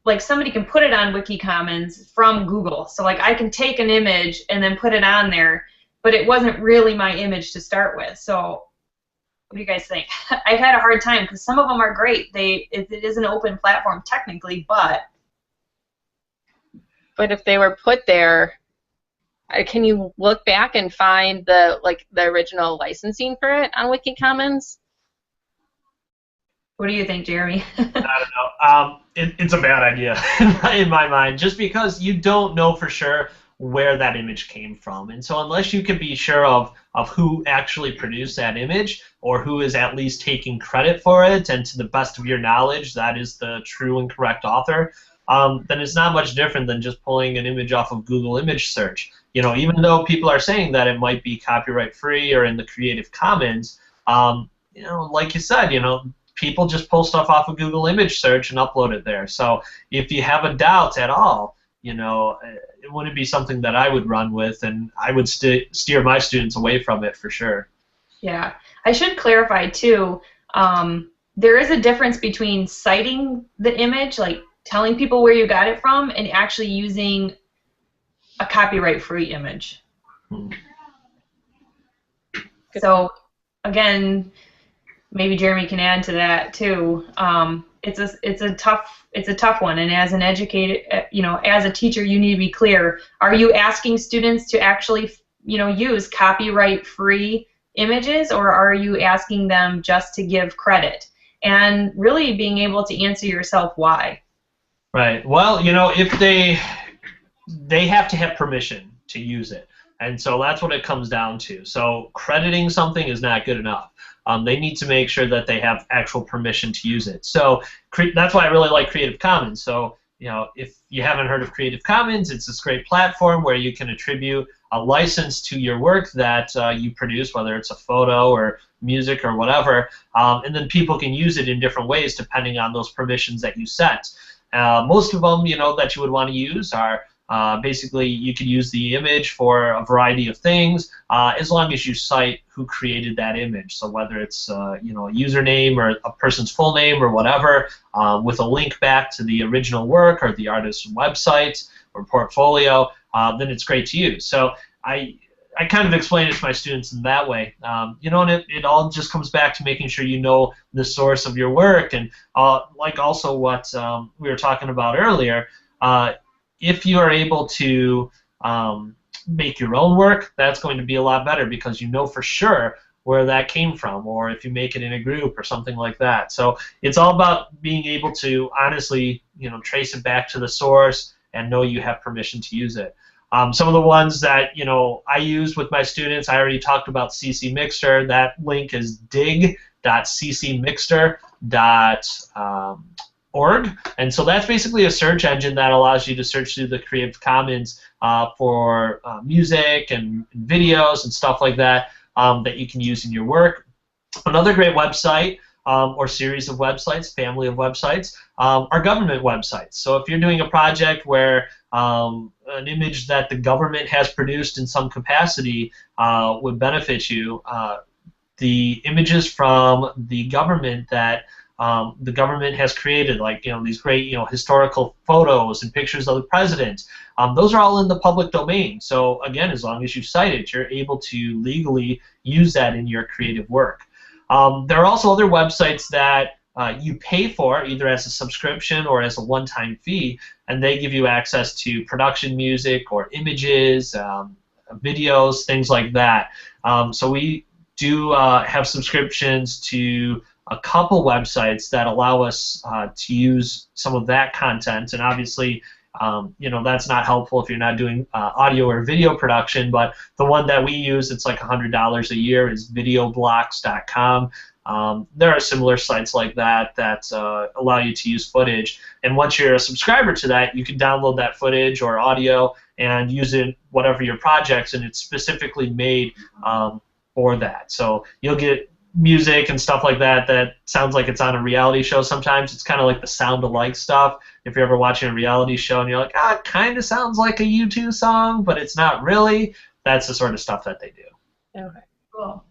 like somebody can put it on Wiki Commons from Google. So like I can take an image and then put it on there, but it wasn't really my image to start with. So what do you guys think? I've had a hard time, because some of them are great. It is an open platform technically, but if they were put there, can you look back and find the original licensing for it on Wiki Commons? What do you think, Jeremy? I don't know. It's a bad idea in my mind, just because you don't know for sure where that image came from. And so unless you can be sure of who actually produced that image, or who is at least taking credit for it, and to the best of your knowledge that is the true and correct author, then it's not much different than just pulling an image off of Google image search. Even though people are saying that it might be copyright free or in the Creative Commons, like you said, people just pull stuff off of Google image search and upload it there. So if you have a doubt at all, you know, it wouldn't be something that I would run with, and I would steer my students away from it for sure. Yeah, I should clarify too. There is a difference between citing the image, like telling people where you got it from, and actually using a copyright-free image. So, again, maybe Jeremy can add to that too. It's a tough one, and as an educated, as a teacher, you need to be clear. Are you asking students to actually, use copyright-free images, or are you asking them just to give credit? And really being able to answer yourself why. Right. Well, if they have to have permission to use it. And so that's what it comes down to. So crediting something is not good enough. They need to make sure that they have actual permission to use it. So that's why I really like Creative Commons. So, if you haven't heard of Creative Commons, it's this great platform where you can attribute a license to your work that you produce, whether it's a photo or music or whatever, and then people can use it in different ways depending on those permissions that you set. Most of them, that you would want to use are basically you could use the image for a variety of things as long as you cite who created that image. So whether it's a username or a person's full name or whatever, with a link back to the original work or the artist's website or portfolio, then it's great to use. So I kind of explain it to my students in that way. And it all just comes back to making sure you know the source of your work, and like also what we were talking about earlier, if you are able to make your own work, that's going to be a lot better because you know for sure where that came from, or if you make it in a group or something like that. So it's all about being able to honestly, trace it back to the source and know you have permission to use it. Some of the ones that I use with my students, I already talked about CC Mixter. That link is dig.ccmixter.org, and so that's basically a search engine that allows you to search through the Creative Commons for music and videos and stuff like that that you can use in your work. Another great website or series of websites, family of websites, are government websites. So if you're doing a project where an image that the government has produced in some capacity would benefit you, the images from the government that the government has created, like these great historical photos and pictures of the president, those are all in the public domain. So again, as long as you cite it, you're able to legally use that in your creative work. There are also other websites that you pay for, either as a subscription or as a one-time fee, and they give you access to production music or images, videos, things like that. So we do have subscriptions to a couple websites that allow us to use some of that content, and obviously that's not helpful if you're not doing audio or video production, but the one that we use, it's like $100 a year, is videoblocks.com. There are similar sites like that that allow you to use footage, and once you're a subscriber to that, you can download that footage or audio and use it in whatever your projects, and it's specifically made for that. So you'll get music and stuff like that that sounds like it's on a reality show sometimes. It's kind of like the sound-alike stuff. If you're ever watching a reality show and you're like, it kind of sounds like a U2 song, but it's not really, that's the sort of stuff that they do. Okay, cool.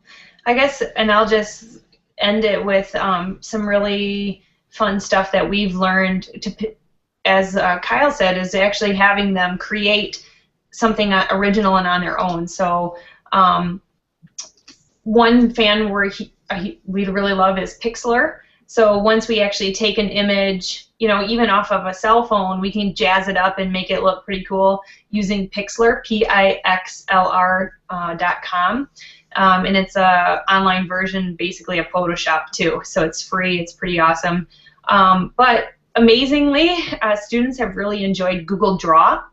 I guess, and I'll just end it with some really fun stuff that we've learned, as Kyle said, is actually having them create something original and on their own. So one fan we really love is Pixlr. So once we actually take an image, even off of a cell phone, we can jazz it up and make it look pretty cool using Pixlr, Pixlr.com. And it's an online version, basically of Photoshop too. So it's free. It's pretty awesome. But amazingly, students have really enjoyed Google Draw,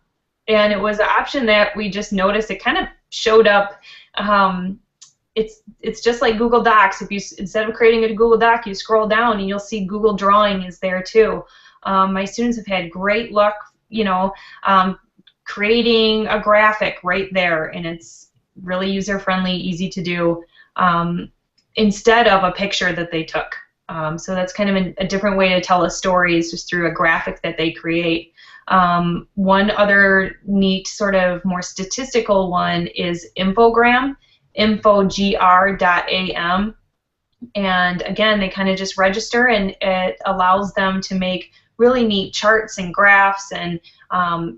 and it was an option that we just noticed. It kind of showed up. It's just like Google Docs. If you, instead of creating a Google Doc, you scroll down and you'll see Google Drawing is there too. My students have had great luck, creating a graphic right there, and it's really user-friendly, easy to do, instead of a picture that they took. So that's kind of a different way to tell a story, is just through a graphic that they create. One other neat sort of more statistical one is Infogram, infogr.am. And again, they kind of just register, and it allows them to make really neat charts and graphs, and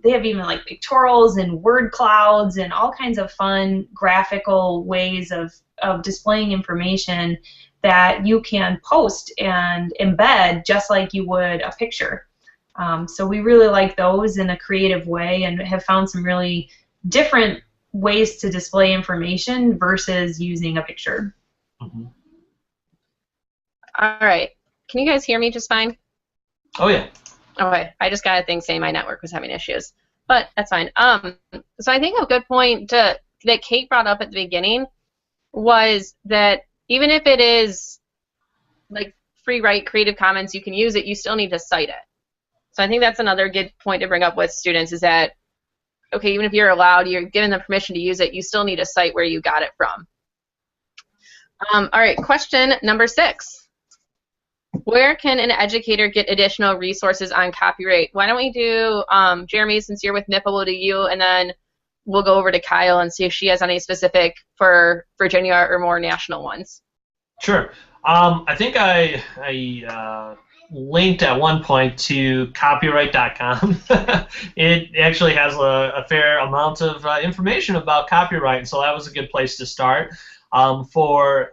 they have even like pictorials and word clouds and all kinds of fun graphical ways of displaying information that you can post and embed just like you would a picture. So we really like those in a creative way, and have found some really different ways to display information versus using a picture. Mm-hmm. All right. Can you guys hear me just fine? Oh, yeah. Okay. I just got a thing saying my network was having issues, but that's fine. So I think a good point that Kate brought up at the beginning was that even if it is like free write Creative Commons, you can use it, you still need to cite it. So I think that's another good point to bring up with students is that, okay, even if you're allowed, you're given the permission to use it, you still need to cite where you got it from. All right, question number 6. Where can an educator get additional resources on copyright? Why don't we do, Jeremy, since you're with NIPA, we'll do you, and then we'll go over to Kyle and see if she has any specific for Virginia or more national ones. Sure. I think I linked at one point to copyright.com. It actually has a fair amount of information about copyright, and so that was a good place to start. For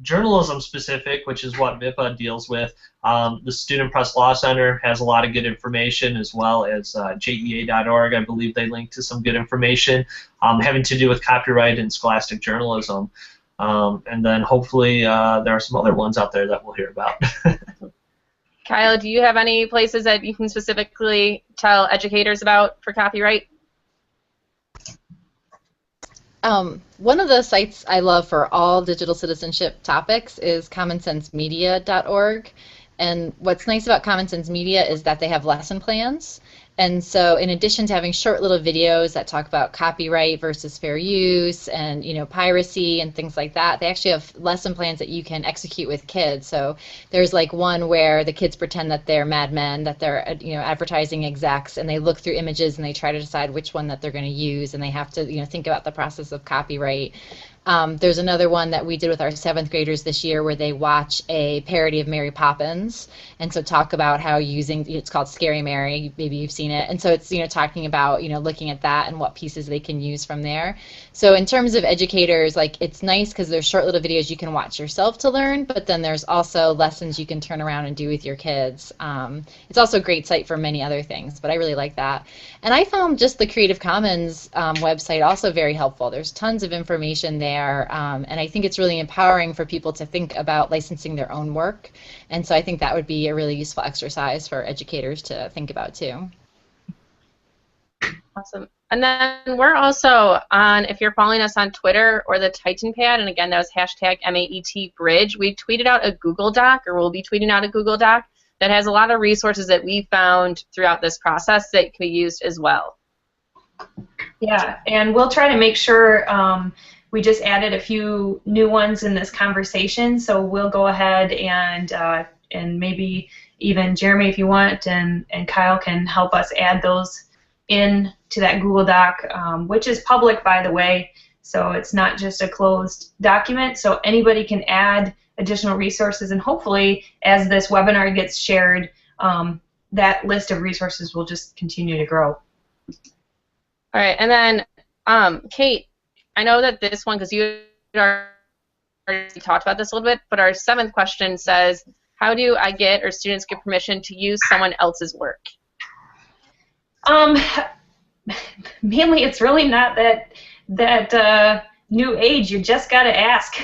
journalism specific, which is what MIPA deals with, the Student Press Law Center has a lot of good information, as well as JEA.org. I believe they link to some good information having to do with copyright and scholastic journalism. And then hopefully there are some other ones out there that we'll hear about. Kyle, do you have any places that you can specifically tell educators about for copyright? One of the sites I love for all digital citizenship topics is commonsensemedia.org. And what's nice about Common Sense Media is that they have lesson plans. And so in addition to having short little videos that talk about copyright versus fair use and, you know, piracy and things like that, they actually have lesson plans that you can execute with kids. So there's like one where the kids pretend that they're Mad Men, that they're, you know, advertising execs, and they look through images and they try to decide which one that they're going to use, and they have to, you know, think about the process of copyright. There's another one that we did with our 7th graders this year where they watch a parody of Mary Poppins, and so talk about how using, it's called Scary Mary, maybe you've seen it, and so it's, you know, talking about, you know, looking at that and what pieces they can use from there. So in terms of educators, like, it's nice because there's short little videos you can watch yourself to learn, but then there's also lessons you can turn around and do with your kids. It's also a great site for many other things, but I really like that. And I found just the Creative Commons website also very helpful. There's tons of information there. And I think it's really empowering for people to think about licensing their own work. And so I think that would be a really useful exercise for educators to think about too. Awesome. And then we're also on, if you're following us on Twitter or the Titan Pad, and again, that was hashtag #MAETBridge, we tweeted out a Google Doc, or we'll be tweeting out a Google Doc, that has a lot of resources that we found throughout this process that can be used as well. Yeah, and we'll try to make sure we just added a few new ones in this conversation, so we'll go ahead and maybe even Jeremy, if you want, and Kyle can help us add those in to that Google Doc, which is public, by the way, so it's not just a closed document, so anybody can add additional resources, and hopefully as this webinar gets shared, that list of resources will just continue to grow. All right, and then Kate, I know that this one, because you already talked about this a little bit, but our 7th question says, how do I get, or students get permission to use someone else's work? Mainly, it's really not that new age. You just got to ask.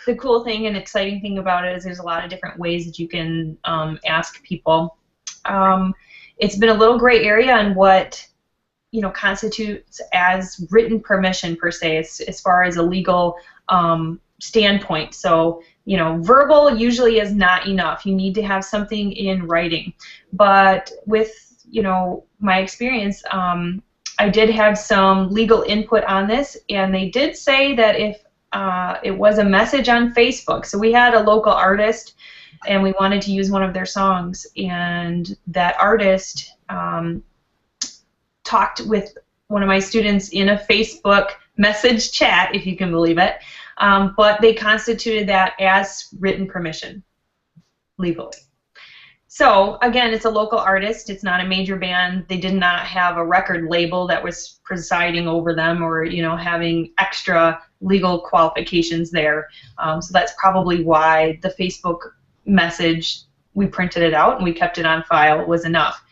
The cool thing and exciting thing about it is there's a lot of different ways that you can ask people. It's been a little gray area on what, you know, constitutes as written permission per se, as far as a legal standpoint. So, you know, verbal usually is not enough. You need to have something in writing. But with, you know, my experience, I did have some legal input on this, and they did say that if it was a message on Facebook, so we had a local artist and we wanted to use one of their songs, and that artist talked with one of my students in a Facebook message chat, if you can believe it, but they constituted that as written permission legally. So again, it's a local artist. It's not a major band. They did not have a record label that was presiding over them, or having extra legal qualifications there. So that's probably why the Facebook message, we printed it out and we kept it on file, was enough.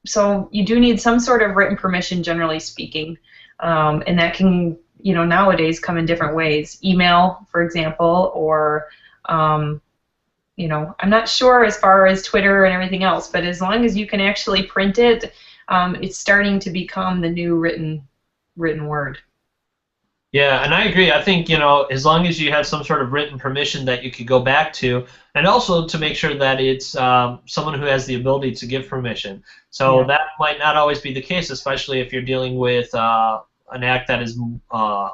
So you do need some sort of written permission, generally speaking, and that can nowadays come in different ways. Email, for example, or I'm not sure as far as Twitter and everything else, but as long as you can actually print it, it's starting to become the new written word. Yeah, and I agree. I think, as long as you have some sort of written permission that you could go back to, and also to make sure that it's someone who has the ability to give permission. So that might not always be the case, especially if you're dealing with an act that is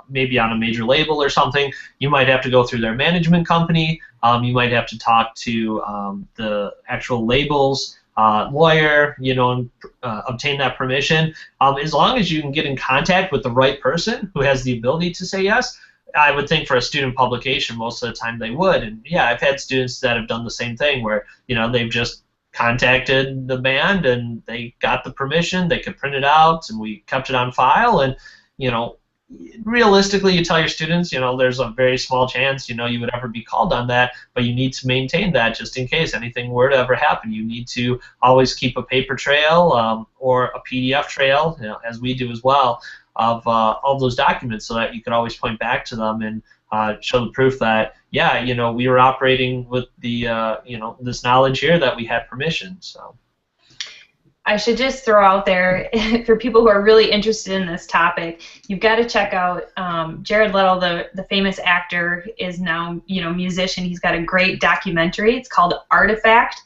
maybe on a major label or something. You might have to go through their management company. You might have to talk to the actual label's lawyer, and obtain that permission. As long as you can get in contact with the right person who has the ability to say yes, I would think for a student publication, most of the time they would. And yeah, I've had students that have done the same thing where, they've just contacted the band and they got the permission, they could print it out, and we kept it on file. And realistically, you tell your students, there's a very small chance, you would ever be called on that, but you need to maintain that just in case anything were to ever happen. You need to always keep a paper trail or a PDF trail, as we do as well, of all those documents, so that you could always point back to them and show the proof that, yeah, we were operating with the, this knowledge here that we had permission. So I should just throw out there, for people who are really interested in this topic, you've got to check out Jared Leto, the famous actor, is now musician. He's got a great documentary. It's called Artifact.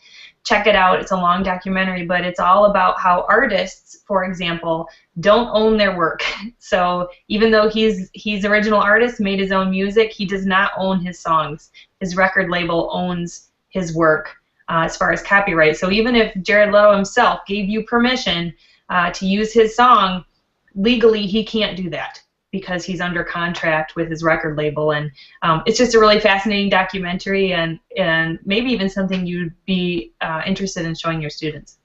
Check it out. It's a long documentary, but it's all about how artists, for example, don't own their work. So even though he's original artist, made his own music, he does not own his songs. His record label owns his work. As far as copyright. So even if Jared Leto himself gave you permission to use his song, legally he can't do that because he's under contract with his record label. And it's just a really fascinating documentary, and maybe even something you'd be interested in showing your students.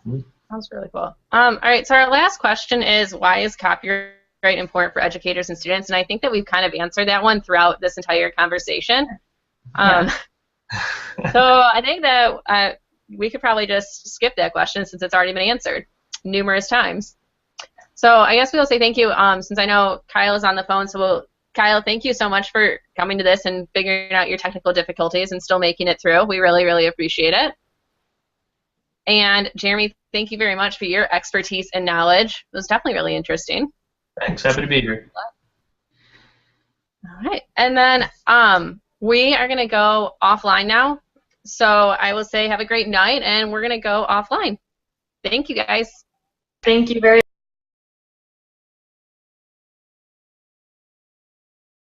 Mm-hmm. Sounds really cool. All right, so our last question is, why is copyright important for educators and students? And I think that we've kind of answered that one throughout this entire conversation. So I think that we could probably just skip that question since it's already been answered numerous times. So I guess we'll say thank you, since I know Kyle is on the phone. So Kyle, thank you so much for coming to this and figuring out your technical difficulties and still making it through. We really, really appreciate it. And Jeremy, thank you very much for your expertise and knowledge. It was definitely really interesting. Thanks. Happy to be here. All right. And then we are going to go offline now. So I will say have a great night, and we're going to go offline. Thank you, guys. Thank you very much.